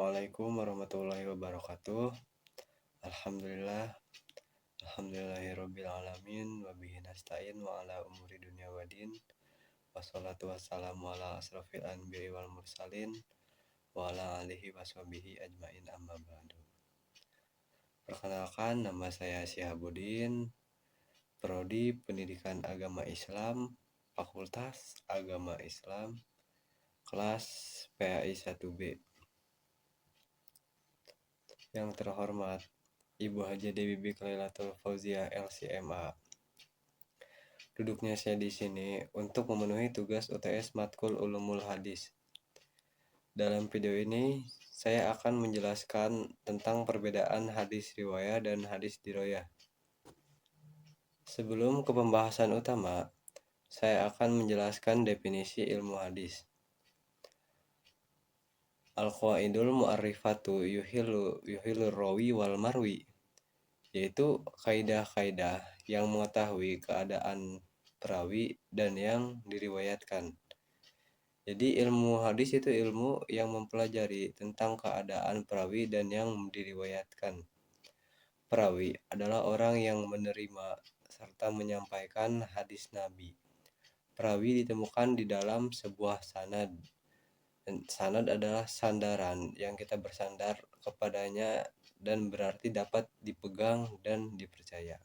Assalamualaikum warahmatullahi wabarakatuh. Alhamdulillah, alhamdulillahirabbil alamin wa bihi nasta'in wa ala umuri dunya waddin. Wassalatu wassalamu ala asrofil anbiya'i wal mursalin wa ala alihi washabihi ajmain amma ba'du. Perkenalkan, nama saya Syihabuddin, Prodi Pendidikan Agama Islam, Fakultas Agama Islam, kelas PAI 1B. Yang terhormat Ibu Haja Dewi Bik Lailatul Fauziah LCMA. Duduknya saya di sini untuk memenuhi tugas UTS Matkul Ulumul Hadis. Dalam video ini saya akan menjelaskan tentang perbedaan hadis riwayah dan hadis diroyah. Sebelum ke pembahasan utama, saya akan menjelaskan definisi ilmu hadis. Al-Qawaidul Mu'arrifatu yuhilu rawi wal marwi, yaitu kaidah-kaidah yang mengetahui keadaan perawi dan yang diriwayatkan. Jadi ilmu hadis itu ilmu yang mempelajari tentang keadaan perawi dan yang diriwayatkan. Perawi adalah orang yang menerima serta menyampaikan hadis Nabi. Perawi ditemukan di dalam sebuah sanad. Dan sanad adalah sandaran yang kita bersandar kepadanya dan berarti dapat dipegang dan dipercaya.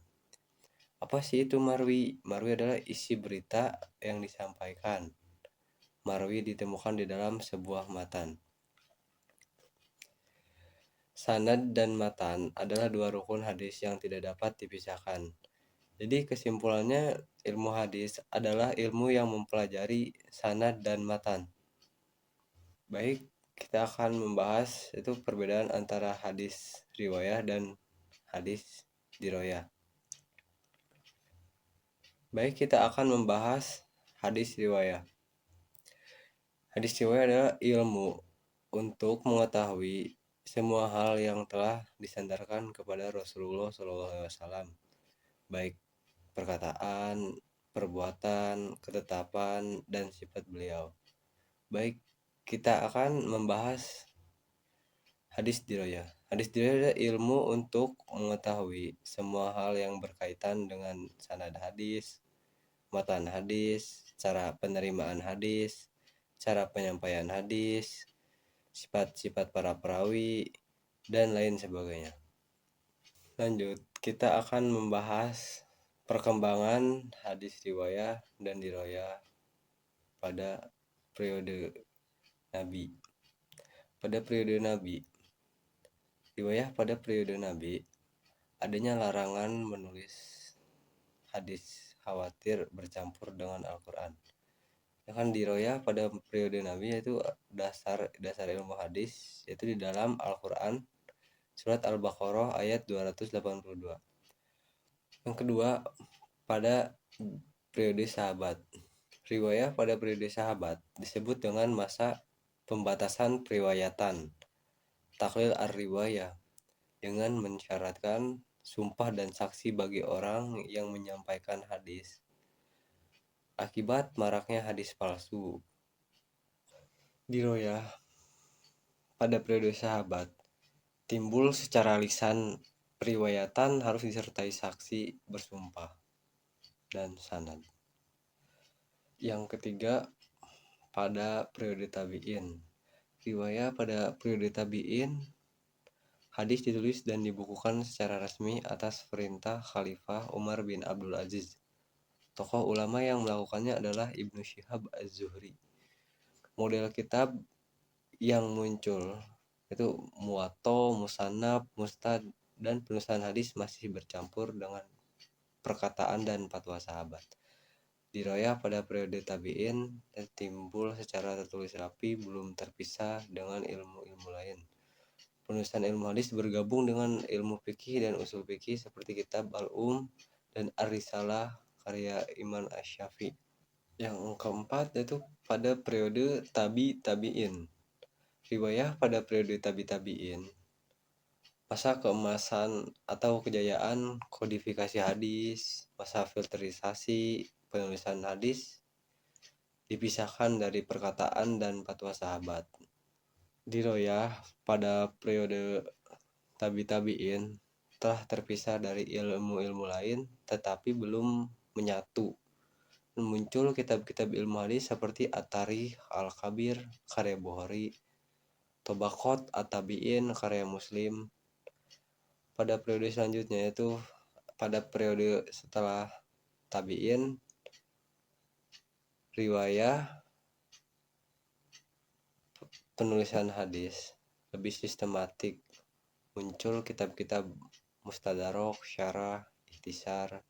Apa sih itu marwi? Marwi adalah isi berita yang disampaikan. Marwi ditemukan di dalam sebuah matan. Sanad dan matan adalah dua rukun hadis yang tidak dapat dipisahkan. Jadi kesimpulannya, ilmu hadis adalah ilmu yang mempelajari sanad dan matan. Baik, kita akan membahas itu perbedaan antara hadis riwayah dan hadis diroyah. Baik, kita akan membahas hadis riwayah. Hadis riwayah adalah ilmu untuk mengetahui semua hal yang telah disandarkan kepada Rasulullah SAW, baik perkataan, perbuatan, ketetapan, dan sifat beliau. Baik, kita akan membahas hadis diroyah. Hadis diroyah adalah ilmu untuk mengetahui semua hal yang berkaitan dengan sanad hadis, matan hadis, cara penerimaan hadis, cara penyampaian hadis, sifat-sifat para perawi, dan lain sebagainya. Lanjut, kita akan membahas perkembangan hadis riwayah dan diroyah pada periode Nabi. Pada periode Nabi, riwayah pada periode Nabi, adanya larangan menulis hadis khawatir bercampur dengan Al-Quran. Kan diroyah pada periode Nabi yaitu dasar ilmu hadis, yaitu di dalam Al-Quran surat Al-Baqarah ayat 282. Yang kedua, pada periode sahabat. Riwayah pada periode sahabat disebut dengan masa pembatasan periwayatan, taklil ar-riwayah, dengan mensyaratkan sumpah dan saksi bagi orang yang menyampaikan hadis. Akibat maraknya hadis palsu. Diroyah pada periode sahabat timbul secara lisan, periwayatan harus disertai saksi bersumpah dan sanad. Yang ketiga, pada periode tabi'in. Riwayah pada periode tabi'in, hadis ditulis dan dibukukan secara resmi atas perintah Khalifah Umar bin Abdul Aziz. Tokoh ulama yang melakukannya adalah Ibnu Syihab Az-Zuhri. Model kitab yang muncul itu Muwatta, Musannaf, Mustad, dan penulisan hadis masih bercampur dengan perkataan dan fatwa sahabat. Diroyah pada periode tabi'in timbul secara tertulis rapi, belum terpisah dengan ilmu-ilmu lain. Penulisan ilmu hadis bergabung dengan ilmu fikih dan usul fikih seperti kitab Al-Um dan Ar-Risalah karya Imam Asy-Syafi'i. Yang keempat yaitu pada periode tabi'in. Riwayah pada periode tabi'in, masa keemasan atau kejayaan kodifikasi hadis, masa filterisasi penulisan hadis dipisahkan dari perkataan dan fatwa sahabat. Diroyah pada periode tabi-tabiin telah terpisah dari ilmu-ilmu lain tetapi belum menyatu. Muncul kitab-kitab ilmu hadis seperti At-Tarikh Al-Kabir karya Bukhari, Tobaqot At-Tabi'in karya Muslim. Pada periode selanjutnya yaitu pada periode setelah tabi'in, riwayah penulisan hadis lebih sistematik. Muncul kitab-kitab Mustadrak, Syarah, Ikhtisar.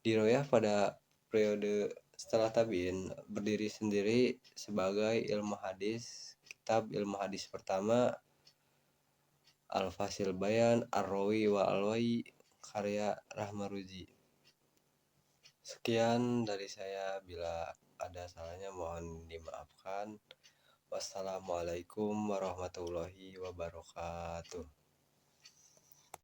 Diroyah pada periode setelah tabi'in berdiri sendiri sebagai ilmu hadis. Kitab ilmu hadis pertama Al-Fasil Bayan Ar-Rawi wa Al-Wai karya Rahmaruzi. Sekian dari saya, bila ada salahnya mohon dimaafkan. Wassalamualaikum warahmatullahi wabarakatuh.